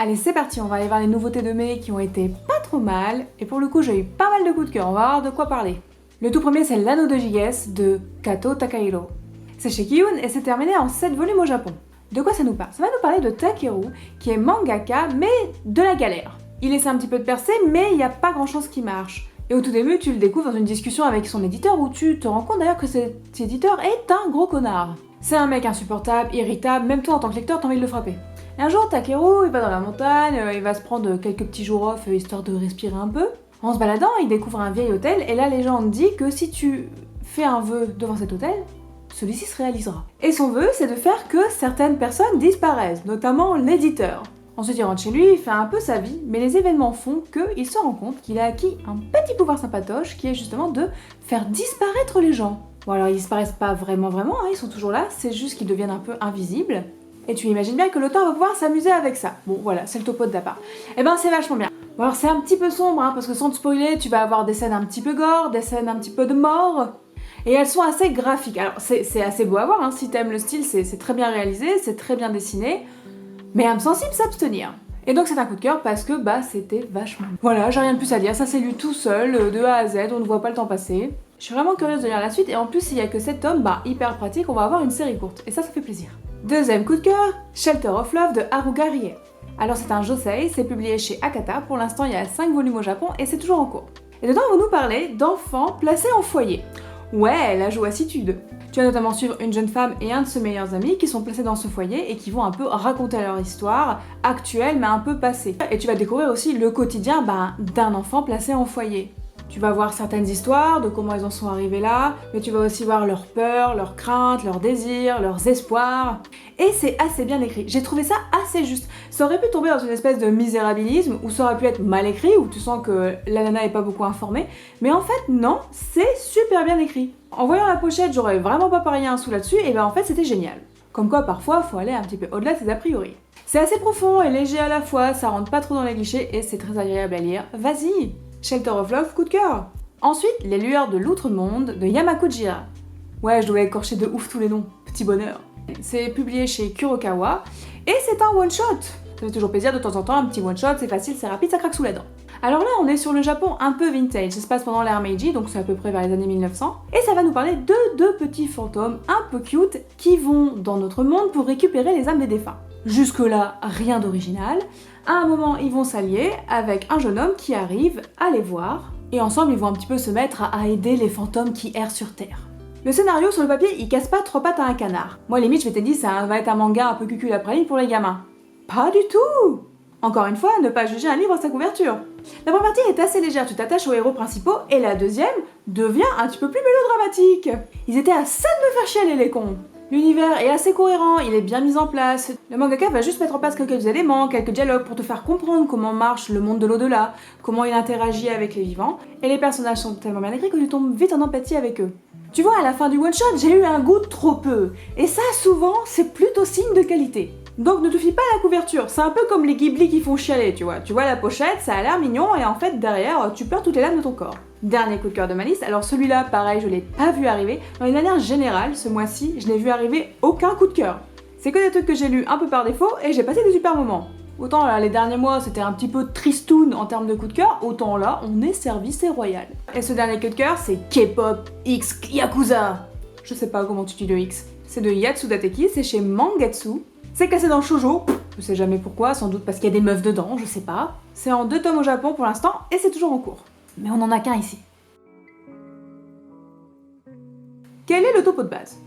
Allez, c'est parti, on va aller voir les nouveautés de mai qui ont été pas trop mal. Et pour le coup, j'ai eu pas mal de coups de cœur, on va voir de quoi parler. Le tout premier, c'est l'anneau de JS de Kato Takahiro. C'est chez Kiyun et c'est terminé en 7 volumes au Japon. De quoi ça nous parle? Ça va nous parler de Takeru, qui est mangaka, mais de la galère. Il essaie un petit peu de percer, mais il n'y a pas grand chose qui marche. Et au tout début, tu le découvres dans une discussion avec son éditeur où tu te rends compte d'ailleurs que cet éditeur est un gros connard. C'est un mec insupportable, irritable, même toi en tant que lecteur, t'as envie de le frapper. Et un jour, Takeru, il va dans la montagne, il va se prendre quelques petits jours off histoire de respirer un peu. En se baladant, il découvre un vieil hôtel et la légende dit que si tu fais un vœu devant cet hôtel, celui-ci se réalisera. Et son vœu, c'est de faire que certaines personnes disparaissent, notamment l'éditeur. Ensuite, il rentre chez lui, il fait un peu sa vie, mais les événements font qu'il se rend compte qu'il a acquis un petit pouvoir sympatoche qui est justement de faire disparaître les gens. Bon alors, ils disparaissent pas vraiment, hein, ils sont toujours là, c'est juste qu'ils deviennent un peu invisibles. Et tu imagines bien que l'auteur va pouvoir s'amuser avec ça. Bon voilà, c'est le topo de départ. Et ben c'est vachement bien. Bon alors c'est un petit peu sombre, hein, parce que sans te spoiler, tu vas avoir des scènes un petit peu gore, des scènes un petit peu de mort. Et elles sont assez graphiques. Alors c'est assez beau à voir, hein, si t'aimes le style, c'est très bien réalisé, c'est très bien dessiné. Mais âme sensible, s'abstenir. Et donc c'est un coup de cœur parce que bah c'était vachement bien. Voilà, j'ai rien de plus à dire, ça c'est lu tout seul, de A à Z, on ne voit pas le temps passer. Je suis vraiment curieuse de lire la suite et en plus s'il y a que 7 tomes, bah hyper pratique, on va avoir une série courte. Et ça fait plaisir. Deuxième coup de cœur, Shelter of Love de Haruka Rie. Alors c'est un josei, c'est publié chez Akata, pour l'instant il y a 5 volumes au Japon et c'est toujours en cours. Et dedans on va nous parler d'enfants placés en foyer. Ouais, la joacitude. Tu vas notamment suivre une jeune femme et un de ses meilleurs amis qui sont placés dans ce foyer et qui vont un peu raconter leur histoire actuelle mais un peu passée. Et tu vas découvrir aussi le quotidien d'un enfant placé en foyer. Tu vas voir certaines histoires de comment ils en sont arrivés là, mais tu vas aussi voir leurs peurs, leurs craintes, leurs désirs, leurs espoirs. Et c'est assez bien écrit. J'ai trouvé ça assez juste. Ça aurait pu tomber dans une espèce de misérabilisme, ou ça aurait pu être mal écrit, où tu sens que la nana est pas beaucoup informée. Mais en fait, non, c'est super bien écrit. En voyant la pochette, j'aurais vraiment pas parié un sou là-dessus, et ben en fait, c'était génial. Comme quoi, parfois, faut aller un petit peu au-delà de ses a priori. C'est assez profond et léger à la fois, ça rentre pas trop dans les clichés, et c'est très agréable à lire. Vas-y! Shelter of Love, coup de cœur. Ensuite, Les Lueurs de l'Outre-Monde de Yamako Jira. Ouais, je dois écorcher de ouf tous les noms, petit bonheur. C'est publié chez Kurokawa, et c'est un one-shot. Ça fait toujours plaisir de temps en temps, un petit one-shot, c'est facile, c'est rapide, ça craque sous la dent. Alors là, on est sur le Japon un peu vintage, ça se passe pendant l'ère Meiji, donc c'est à peu près vers les années 1900, et ça va nous parler de deux petits fantômes un peu cute qui vont dans notre monde pour récupérer les âmes des défunts. Jusque-là, rien d'original. À un moment, ils vont s'allier avec un jeune homme qui arrive à les voir, et ensemble, ils vont un petit peu se mettre à aider les fantômes qui errent sur Terre. Le scénario, sur le papier, il casse pas 3 pattes à un canard. Moi, limite, je m'étais dit, ça va être un manga un peu cucul après ligne pour les gamins. Pas du tout! Encore une fois, ne pas juger un livre à sa couverture. La première partie est assez légère, tu t'attaches aux héros principaux, et la deuxième devient un petit peu plus mélodramatique. Ils étaient à ça de me faire chialer, les cons. L'univers est assez cohérent, il est bien mis en place. Le mangaka va juste mettre en place quelques éléments, quelques dialogues pour te faire comprendre comment marche le monde de l'au-delà, comment il interagit avec les vivants, et les personnages sont tellement bien écrits que tu tombes vite en empathie avec eux. Tu vois, à la fin du one-shot, j'ai eu un goût de trop peu, et ça, souvent, c'est plutôt signe de qualité. Donc ne te fie pas à la couverture, c'est un peu comme les Ghibli qui font chialer, tu vois. Tu vois la pochette, ça a l'air mignon, et en fait, derrière, tu pleures toutes les larmes de ton corps. Dernier coup de cœur de ma liste, alors celui-là, pareil, je l'ai pas vu arriver. Dans une manière générale, ce mois-ci, je n'ai vu arriver aucun coup de cœur. C'est que des trucs que j'ai lus un peu par défaut, et j'ai passé des super moments. Autant là, les derniers mois, c'était un petit peu tristoun en termes de coup de cœur, autant là, on est servi, c'est royal. Et ce dernier coup de cœur, c'est K-pop X Yakuza. Je sais pas comment tu dis le X. C'est de Yatsuda Teki, c'est chez Mangetsu. C'est classé dans le shoujo, je sais jamais pourquoi, sans doute parce qu'il y a des meufs dedans, je sais pas. C'est en 2 tomes au Japon pour l'instant, et c'est toujours en cours. Mais on en a qu'un ici. Quel est le topo de base?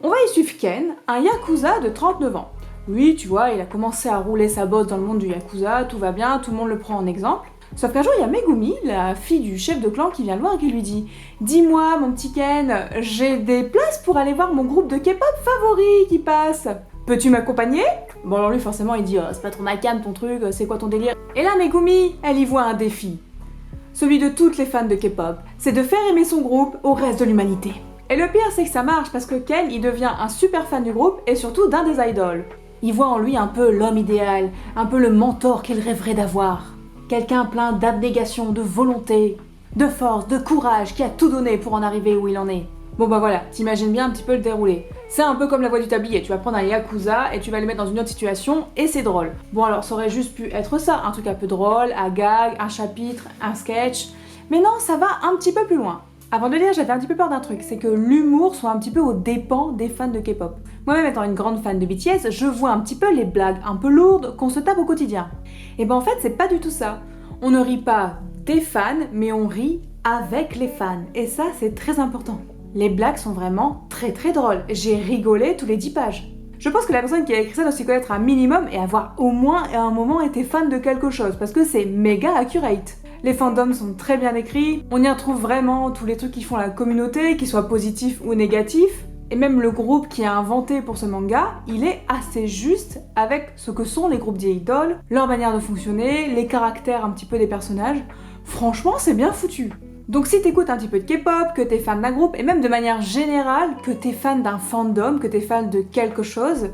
On va y suivre Ken, un Yakuza de 39 ans. Oui, tu vois, il a commencé à rouler sa bosse dans le monde du Yakuza, tout va bien, tout le monde le prend en exemple. Sauf qu'un jour, il y a Megumi, la fille du chef de clan, qui vient le voir et qui lui dit « Dis-moi, mon petit Ken, j'ai des places pour aller voir mon groupe de K-pop favori qui passe. Peux-tu m'accompagner ?» Bon alors lui, forcément, il dit « C'est pas trop ma cam ton truc, c'est quoi ton délire ?» Et là, Megumi, elle y voit un défi. Celui de toutes les fans de K-pop, c'est de faire aimer son groupe au reste de l'humanité. Et le pire, c'est que ça marche parce que Ken, il devient un super fan du groupe et surtout d'un des idoles. Il voit en lui un peu l'homme idéal, un peu le mentor qu'il rêverait d'avoir. Quelqu'un plein d'abnégation, de volonté, de force, de courage, qui a tout donné pour en arriver où il en est. Bon bah voilà, t'imagines bien un petit peu le déroulé. C'est un peu comme la voix du tablier, tu vas prendre un yakuza et tu vas le mettre dans une autre situation et c'est drôle. Bon alors ça aurait juste pu être ça, un truc un peu drôle, un gag, un chapitre, un sketch, mais non, ça va un petit peu plus loin. Avant de lire, j'avais un petit peu peur d'un truc, c'est que l'humour soit un petit peu aux dépens des fans de K-pop. Moi-même étant une grande fan de BTS, je vois un petit peu les blagues un peu lourdes qu'on se tape au quotidien. Et ben en fait, c'est pas du tout ça. On ne rit pas des fans, mais on rit avec les fans. Et ça, c'est très important. Les blagues sont vraiment très très drôles. J'ai rigolé tous les 10 pages. Je pense que la personne qui a écrit ça doit s'y connaître un minimum et avoir au moins à un moment été fan de quelque chose, parce que c'est méga accurate. Les fandoms sont très bien écrits, on y retrouve vraiment tous les trucs qui font la communauté, qu'ils soient positifs ou négatifs, et même le groupe qui a inventé pour ce manga, il est assez juste avec ce que sont les groupes d'idoles, leur manière de fonctionner, les caractères un petit peu des personnages. Franchement, c'est bien foutu. Donc si t'écoutes un petit peu de K-pop, que t'es fan d'un groupe, et même de manière générale, que t'es fan d'un fandom, que t'es fan de quelque chose,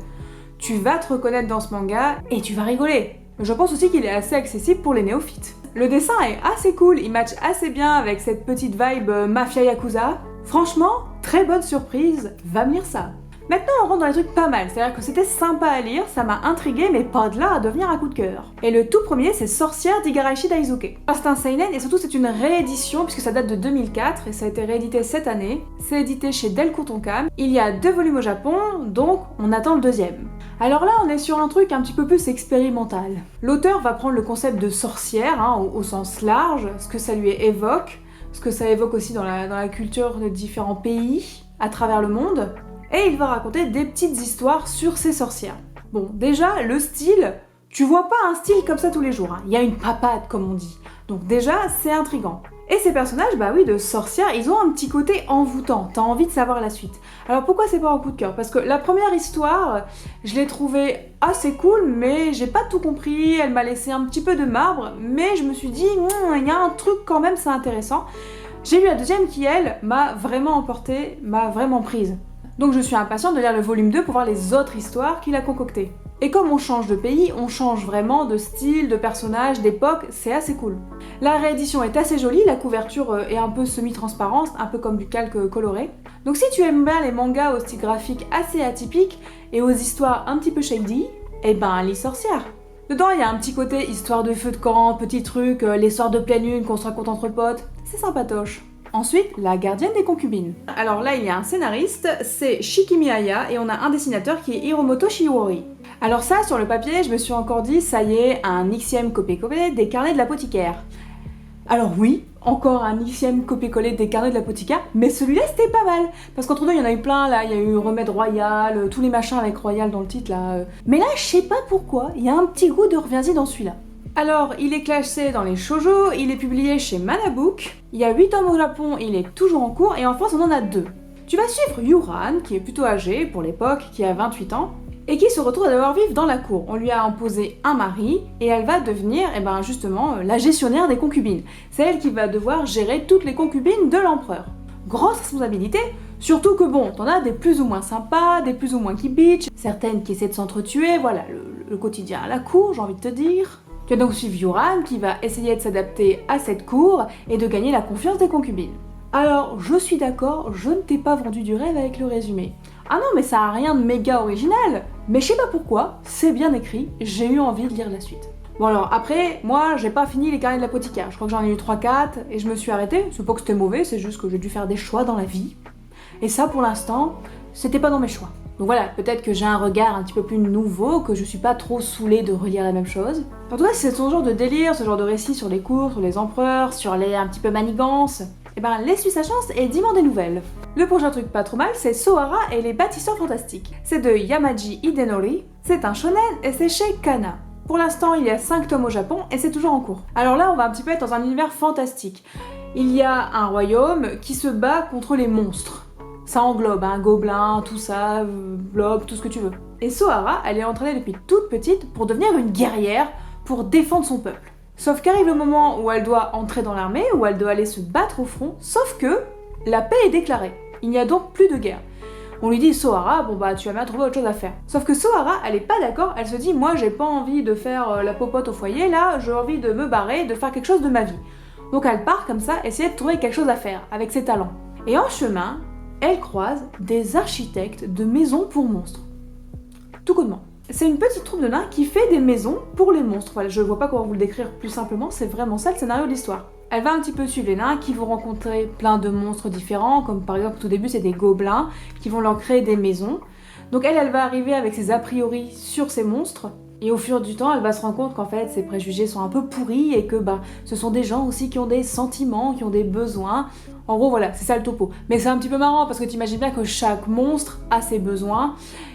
tu vas te reconnaître dans ce manga et tu vas rigoler. Je pense aussi qu'il est assez accessible pour les néophytes. Le dessin est assez cool, il match assez bien avec cette petite vibe mafia yakuza. Franchement, très bonne surprise, va me lire ça. Maintenant on rentre dans les trucs pas mal, c'est-à-dire que c'était sympa à lire, ça m'a intrigué mais pas de là à devenir un coup de cœur. Et le tout premier c'est Sorcière d'Igarashi Daisuke. C'est un seinen et surtout c'est une réédition puisque ça date de 2004 et ça a été réédité cette année. C'est édité chez Delcourt Tonkam, il y a 2 volumes au Japon, donc on attend le deuxième. Alors là on est sur un truc un petit peu plus expérimental. L'auteur va prendre le concept de sorcière, au sens large, ce que ça lui évoque, ce que ça évoque aussi dans la culture de différents pays à travers le monde. Et il va raconter des petites histoires sur ces sorcières. Bon, déjà, le style, tu vois pas un style comme ça tous les jours, il y a une papade comme on dit. Donc déjà, c'est intriguant. Et ces personnages, bah oui, de sorcières, ils ont un petit côté envoûtant, t'as envie de savoir la suite. Alors pourquoi c'est pas un coup de cœur? Parce que la première histoire, je l'ai trouvée assez cool, mais j'ai pas tout compris, elle m'a laissé un petit peu de marbre, mais je me suis dit, il y a un truc quand même, c'est intéressant. J'ai lu la deuxième qui, elle, m'a vraiment emportée, m'a vraiment prise. Donc je suis impatiente de lire le volume 2 pour voir les autres histoires qu'il a concoctées. Et comme on change de pays, on change vraiment de style, de personnage, d'époque, c'est assez cool. La réédition est assez jolie, la couverture est un peu semi-transparente, un peu comme du calque coloré. Donc si tu aimes bien les mangas au style graphique assez atypique et aux histoires un petit peu shady, eh ben lis Sorcière. Dedans il y a un petit côté histoire de feu de camp, petits trucs, les soirs de pleine lune qu'on se raconte entre potes, c'est sympatoche. Ensuite, la gardienne des concubines. Alors là, il y a un scénariste, c'est Shikimi Aya, et on a un dessinateur qui est Hiromoto Shiori. Alors ça, sur le papier, je me suis encore dit, ça y est, un Xème copié-collé des carnets de l'apothicaire. Alors oui, encore un Xème copié-collé des carnets de l'apothicaire, mais celui-là c'était pas mal. Parce qu'entre deux, il y en a eu plein, là, il y a eu Remède Royal, tous les machins avec Royal dans le titre, là. Mais là, je sais pas pourquoi, il y a un petit goût de reviens-y dans celui-là. Alors, il est classé dans les shoujo, il est publié chez Manabook, il y a 8 tomes au Japon, il est toujours en cours, et en France on en a 2. Tu vas suivre Yuran, qui est plutôt âgé pour l'époque, qui a 28 ans, et qui se retrouve à devoir vivre dans la cour. On lui a imposé un mari, et elle va devenir, justement, la gestionnaire des concubines. C'est elle qui va devoir gérer toutes les concubines de l'empereur. Grosse responsabilité, surtout que bon, t'en as des plus ou moins sympas, des plus ou moins qui bitch, certaines qui essaient de s'entretuer, voilà, le quotidien à la cour, j'ai envie de te dire. Tu vas donc suivre Yuran qui va essayer de s'adapter à cette cour et de gagner la confiance des concubines. Alors, je suis d'accord, je ne t'ai pas vendu du rêve avec le résumé. Ah non, mais ça a rien de méga original, mais je sais pas pourquoi, c'est bien écrit, j'ai eu envie de lire la suite. Bon alors, après, moi, j'ai pas fini les carnets de l'apothicaire, je crois que j'en ai eu 3-4 et je me suis arrêtée, c'est pas que c'était mauvais, c'est juste que j'ai dû faire des choix dans la vie. Et ça, pour l'instant, c'était pas dans mes choix. Donc voilà, peut-être que j'ai un regard un petit peu plus nouveau, que je suis pas trop saoulée de relire la même chose. En tout cas, si c'est ton genre de délire, ce genre de récit sur les cours, sur les empereurs, sur les un petit peu manigances, laisse-lui sa chance et dis-moi des nouvelles. Le prochain truc pas trop mal, c'est Sohara et les bâtisseurs fantastiques. C'est de Yamaji Hidenori, c'est un shonen et c'est chez Kana. Pour l'instant, il y a 5 tomes au Japon et c'est toujours en cours. Alors là, on va un petit peu être dans un univers fantastique. Il y a un royaume qui se bat contre les monstres. Ça englobe, gobelins, tout ça, blob, tout ce que tu veux. Et Sohara, elle est entraînée depuis toute petite pour devenir une guerrière, pour défendre son peuple. Sauf qu'arrive le moment où elle doit entrer dans l'armée, où elle doit aller se battre au front, sauf que la paix est déclarée. Il n'y a donc plus de guerre. On lui dit Sohara, tu vas bien trouver autre chose à faire. Sauf que Sohara, elle est pas d'accord, elle se dit moi j'ai pas envie de faire la popote au foyer, là j'ai envie de me barrer, de faire quelque chose de ma vie. Donc elle part comme ça, essayer de trouver quelque chose à faire, avec ses talents. Et en chemin, elle croise des architectes de maisons pour monstres. Tout connement. C'est une petite troupe de nains qui fait des maisons pour les monstres. Voilà, je vois pas comment vous le décrire plus simplement, c'est vraiment ça le scénario de l'histoire. Elle va un petit peu suivre les nains qui vont rencontrer plein de monstres différents, comme par exemple au tout début c'est des gobelins qui vont leur créer des maisons. Donc elle va arriver avec ses a priori sur ces monstres, et au fur du temps elle va se rendre compte qu'en fait ses préjugés sont un peu pourris et que ce sont des gens aussi qui ont des sentiments, qui ont des besoins. En gros voilà, c'est ça le topo. Mais c'est un petit peu marrant parce que tu imagines bien que chaque monstre a ses besoins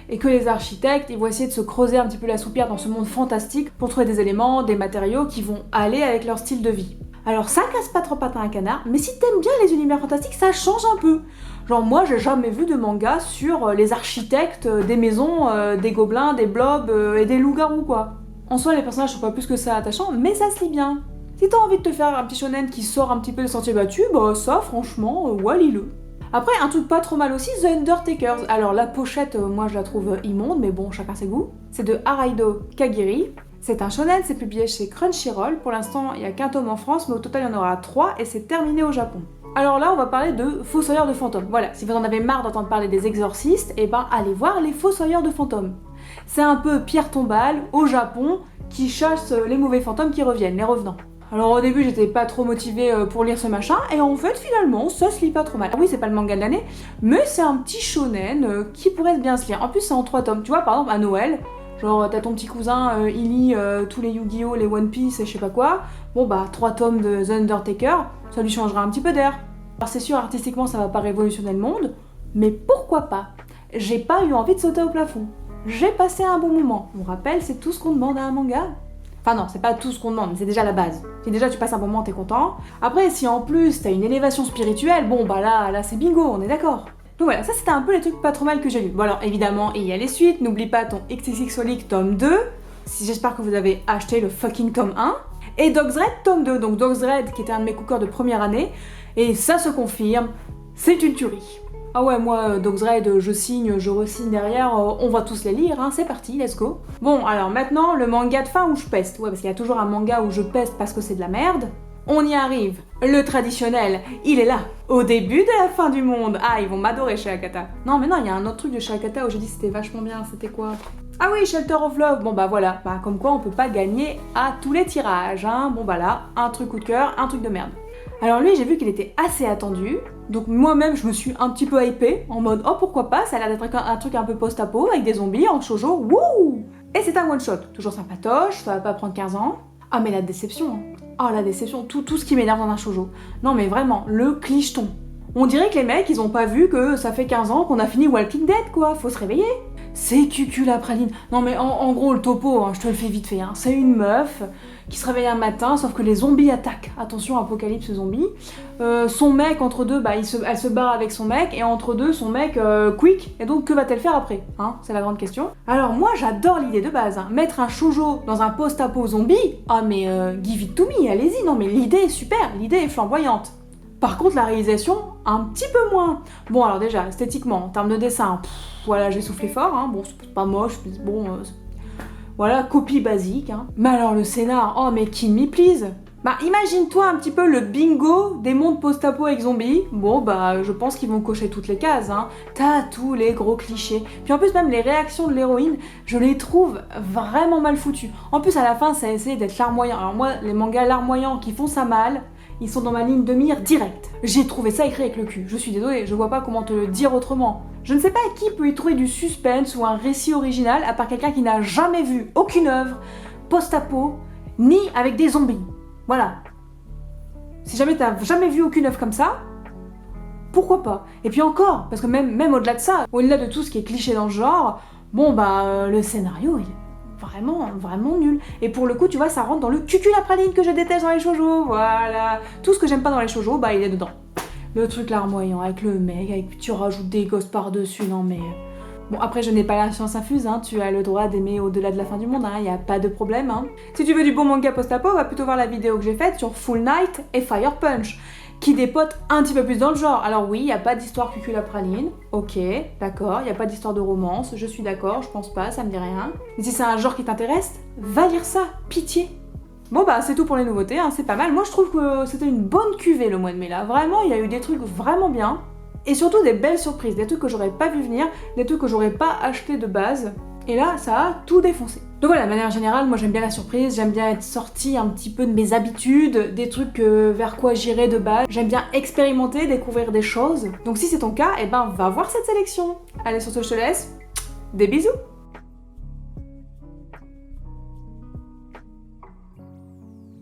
et que les architectes ils vont essayer de se creuser un petit peu la soupière dans ce monde fantastique pour trouver des éléments, des matériaux qui vont aller avec leur style de vie. Alors ça casse pas trop patin à un canard, mais si t'aimes bien les univers fantastiques, ça change un peu. Genre moi j'ai jamais vu de manga sur les architectes des maisons, des gobelins, des blobs et des loups-garous quoi. En soi les personnages sont pas plus que ça attachants, mais ça se lit bien. Si t'as envie de te faire un petit shonen qui sort un petit peu des sentiers battus, bah ça franchement, ouais lis-le. Après un truc pas trop mal aussi, The Undertakers. Alors la pochette, moi je la trouve immonde, mais bon chacun ses goûts. C'est de Araido Kagiri. C'est un shonen, c'est publié chez Crunchyroll. Pour l'instant, il n'y a qu'un tome en France, mais au total, il y en aura 3 et c'est terminé au Japon. Alors là, on va parler de Fossoyeurs de fantômes. Voilà, si vous en avez marre d'entendre parler des exorcistes, eh ben allez voir les Fossoyeurs de fantômes. C'est un peu Pierre Tombal au Japon qui chasse les mauvais fantômes qui reviennent, les revenants. Alors au début, j'étais pas trop motivée pour lire ce machin, et en fait, finalement, ça se lit pas trop mal. Oui, c'est pas le manga de l'année, mais c'est un petit shonen qui pourrait bien se lire. En plus, c'est en 3 tomes. Tu vois, par exemple, à Noël, genre t'as ton petit cousin, il lit tous les Yu-Gi-Oh, les One Piece et je sais pas quoi. Bon bah 3 tomes de The Undertaker, ça lui changera un petit peu d'air. Alors c'est sûr, artistiquement ça va pas révolutionner le monde, mais pourquoi pas? J'ai pas eu envie de sauter au plafond. J'ai passé un bon moment. On rappelle, c'est tout ce qu'on demande à un manga. Enfin non, c'est pas tout ce qu'on demande, mais c'est déjà la base. Si déjà tu passes un bon moment, t'es content. Après, si en plus t'as une élévation spirituelle, bon bah là c'est bingo, on est d'accord. Donc voilà, ça c'était un peu les trucs pas trop mal que j'ai lus. Bon alors évidemment, il y a les suites, n'oublie pas ton XXXholic tome 2, si j'espère que vous avez acheté le fucking tome 1, et Dog's Red tome 2, donc Dog's Red qui était un de mes coups de cœur de première année, et ça se confirme, c'est une tuerie. Ah ouais, moi, Dog's Red, je signe, je re-signe derrière, on va tous les lire, hein, c'est parti, let's go. Bon, alors maintenant, le manga de fin où je peste. Ouais, parce qu'il y a toujours un manga où je peste parce que c'est de la merde. On y arrive. Le traditionnel, il est là. Au début de la fin du monde. Ah, ils vont m'adorer chez Akata. Non, mais non, il y a un autre truc de chez Akata où j'ai dit c'était vachement bien, c'était quoi? Ah oui, Shelter of Love. Bon bah voilà, bah comme quoi on peut pas gagner à tous les tirages, hein. Bon bah là, un truc coup de cœur, un truc de merde. Alors lui, j'ai vu qu'il était assez attendu, donc moi-même je me suis un petit peu hypée, en mode oh pourquoi pas, ça a l'air d'être un truc un peu post-apo, avec des zombies en shoujo, wouh! Et c'est un one-shot, toujours sympatoche, ça va pas prendre 15 ans. Ah mais la déception, oh la déception, tout ce qui m'énerve dans un shoujo. Non mais vraiment, le clicheton. On dirait que les mecs, ils ont pas vu que ça fait 15 ans qu'on a fini Walking Dead quoi, faut se réveiller. C'est cucul la praline. Non mais en gros le topo, hein, je te le fais vite fait, hein. C'est une meuf qui se réveille un matin, sauf que les zombies attaquent. Attention, apocalypse zombie. Son mec, entre deux, bah, elle se barre avec son mec, et entre deux, son mec, quick, et donc que va-t-elle faire après, hein? C'est la grande question. Alors moi, j'adore l'idée de base, hein. Mettre un shoujo dans un post-apo zombie, ah mais give it to me, allez-y, non mais l'idée est super, l'idée est flamboyante. Par contre, la réalisation, un petit peu moins. Bon, alors déjà, esthétiquement, en termes de dessin, voilà, j'ai soufflé fort, hein. Bon, c'est pas moche, mais bon, voilà, copie basique, hein. Mais alors le scénar, oh mais kill me please. Bah imagine-toi un petit peu le bingo des mondes post-apo avec zombies. Bon bah je pense qu'ils vont cocher toutes les cases, hein. T'as tous les gros clichés. Puis en plus même les réactions de l'héroïne, je les trouve vraiment mal foutues. En plus à la fin ça essaie d'être larmoyant. Alors moi les mangas larmoyants qui font ça mal, ils sont dans ma ligne de mire directe. J'ai trouvé ça écrit avec le cul. Je suis désolée, je vois pas comment te le dire autrement. Je ne sais pas qui peut y trouver du suspense ou un récit original à part quelqu'un qui n'a jamais vu aucune œuvre post-apo ni avec des zombies. Voilà. Si jamais t'as jamais vu aucune œuvre comme ça, pourquoi pas? Et puis encore, parce que même au-delà de ça, au-delà de tout ce qui est cliché dans le genre, bon bah le scénario il est vraiment nul. Et pour le coup, tu vois, ça rentre dans le cucul à praline que je déteste dans les shoujo, voilà. Tout ce que j'aime pas dans les shoujo, bah il est dedans. Le truc larmoyant avec le mec, avec tu rajoutes des gosses par-dessus, non mais... Bon après je n'ai pas la science infuse, hein, tu as le droit d'aimer au-delà de la fin du monde, hein, y a pas de problème. Hein. Si tu veux du bon manga post-apo, va plutôt voir la vidéo que j'ai faite sur Full Night et Fire Punch, qui dépotent un petit peu plus dans le genre. Alors oui, y a pas d'histoire cucul à praline, ok, d'accord, y a pas d'histoire de romance, je suis d'accord, je pense pas, ça me dit rien. Mais si c'est un genre qui t'intéresse, va lire ça, pitié. Bon bah c'est tout pour les nouveautés, hein, c'est pas mal. Moi je trouve que c'était une bonne cuvée le mois de mai là, vraiment, il y a eu des trucs vraiment bien. Et surtout des belles surprises, des trucs que j'aurais pas vu venir, des trucs que j'aurais pas acheté de base. Et là, ça a tout défoncé. Donc voilà, de manière générale, moi j'aime bien la surprise, j'aime bien être sortie un petit peu de mes habitudes, des trucs vers quoi j'irais de base. J'aime bien expérimenter, découvrir des choses. Donc si c'est ton cas, eh ben va voir cette sélection. Allez, sur ce, je te laisse. Des bisous!